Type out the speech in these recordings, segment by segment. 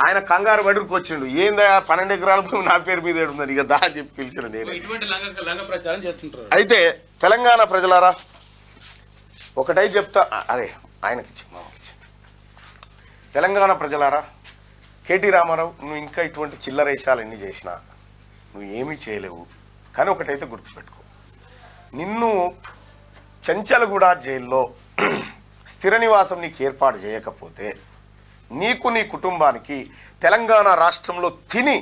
ఆయన కంగారు బడికి వచ్చిండు. ఏందా 12 ఎకరాల భూమి నా పేరు మీద ఏడుందని ఇక దా అని చెప్పి పిలిచిన నేను. అయితే తెలంగాణ ప్రజలారా ఒకటై చెప్తా, అరే ఆయనకిచ్చి మామకిచ్చి, తెలంగాణ ప్రజలారా, కేటీ రామారావు నువ్వు ఇంకా ఇటువంటి చిల్లరేషాలు ఎన్ని చేసినా నువ్వు ఏమీ చేయలేవు. కానీ ఒకటైతే గుర్తుపెట్టుకో, నిన్ను చెంచలగూడ జైల్లో స్థిర నివాసం నీకు ఏర్పాటు చేయకపోతే నీకు నీ కుటుంబానికి తెలంగాణ రాష్ట్రంలో తిని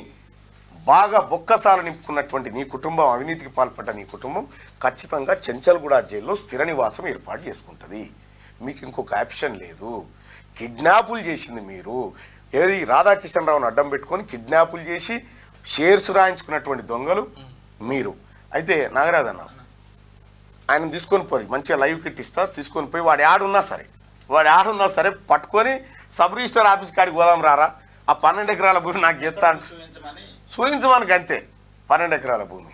బాగా బొక్కసాలు నింపుకున్నటువంటి నీ కుటుంబం, అవినీతికి పాల్పడ్డ నీ కుటుంబం ఖచ్చితంగా చెంచల్గూడ జైల్లో స్థిర నివాసం ఏర్పాటు చేసుకుంటుంది. మీకు ఇంకొక ఆప్షన్ లేదు. కిడ్నాపులు చేసింది మీరు. ఏది రాధాకిషన్ రావును అడ్డం పెట్టుకొని కిడ్నాపులు చేసి షేర్స్ రాయించుకున్నటువంటి దొంగలు మీరు. అయితే నాగరాజన్న ఆయన తీసుకొని పోయి మంచిగా లైవ్ కిట్ ఇస్తా, తీసుకొని పోయి వాడు ఆడున్నా సరే పట్టుకొని సబ్ రిజిస్టర్ ఆఫీస్ కాడికి పోదాం రారా, ఆ 12 ఎకరాల భూమి నాకు చెప్తా అంటే చూపించమనికి అంతే. 12 ఎకరాల భూమి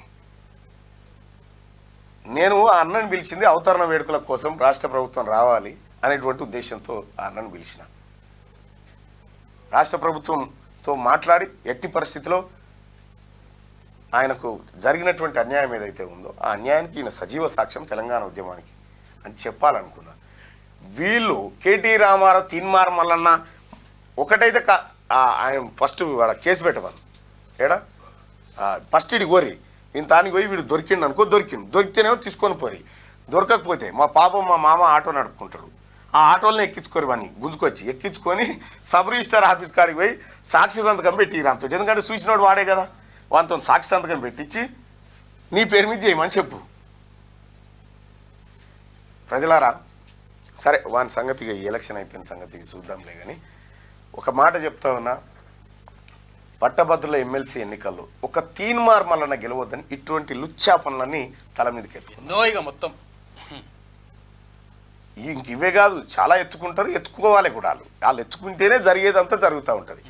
నేను ఆ అన్నని పిలిచింది అవతరణ వేడుకల కోసం రాష్ట్ర ప్రభుత్వం రావాలి అనేటువంటి ఉద్దేశంతో ఆ అన్నను పిలిచిన. రాష్ట్ర ప్రభుత్వంతో మాట్లాడి ఎట్టి పరిస్థితిలో ఆయనకు జరిగినటువంటి అన్యాయం ఏదైతే ఉందో ఆ అన్యాయానికి ఈయన సజీవ సాక్ష్యం తెలంగాణ ఉద్యమానికి అని చెప్పాలనుకున్నా. వీళ్ళు కేటీ రామారావు, తీన్మార్ మల్లన్న ఒకటైతే ఆయన ఫస్ట్ వాడ కేసు పెట్టమను ఏడా ఫస్ట్ ఇడి కోరి ఇంత తానికి పోయి వీడు దొరికిండు అనుకో, దొరికితేనేమో తీసుకొని పోయి, దొరకకపోతే మా పాపం మా మామ ఆటో నడుపుకుంటారు, ఆ ఆటోలను ఎక్కించుకోరు వాడిని గుంజుకొచ్చి ఎక్కించుకొని సబ్ రిజిస్టర్ ఆఫీస్ కాడికి పోయి సాక్షి సంతకం పెట్టి రాంతో, ఎందుకంటే చూసినోడు వాడే కదా, వాటితో సాక్షి సంతకం పెట్టించి నీ పేరు మీద చేయమని చెప్పు. ప్రజలారా సరే వాని సంగతిగా ఎలక్షన్ అయిపోయిన సంగతికి చూద్దాంలే. కానీ ఒక మాట చెప్తా ఉన్నా, పట్టభద్రుల ఎమ్మెల్సీ ఎన్నికల్లో ఒక తీన్మార్ మల్లన్న గెలవద్దని ఇటువంటి లుచ్చా పనులన్నీ తల మీదకి ఎత్తుకున్నారు. మొత్తం ఇంక ఇవే కాదు, చాలా ఎత్తుకుంటారు, ఎత్తుకోవాలి కూడా. వాళ్ళు ఎత్తుకుంటేనే జరిగేదంతా జరుగుతూ ఉంటుంది.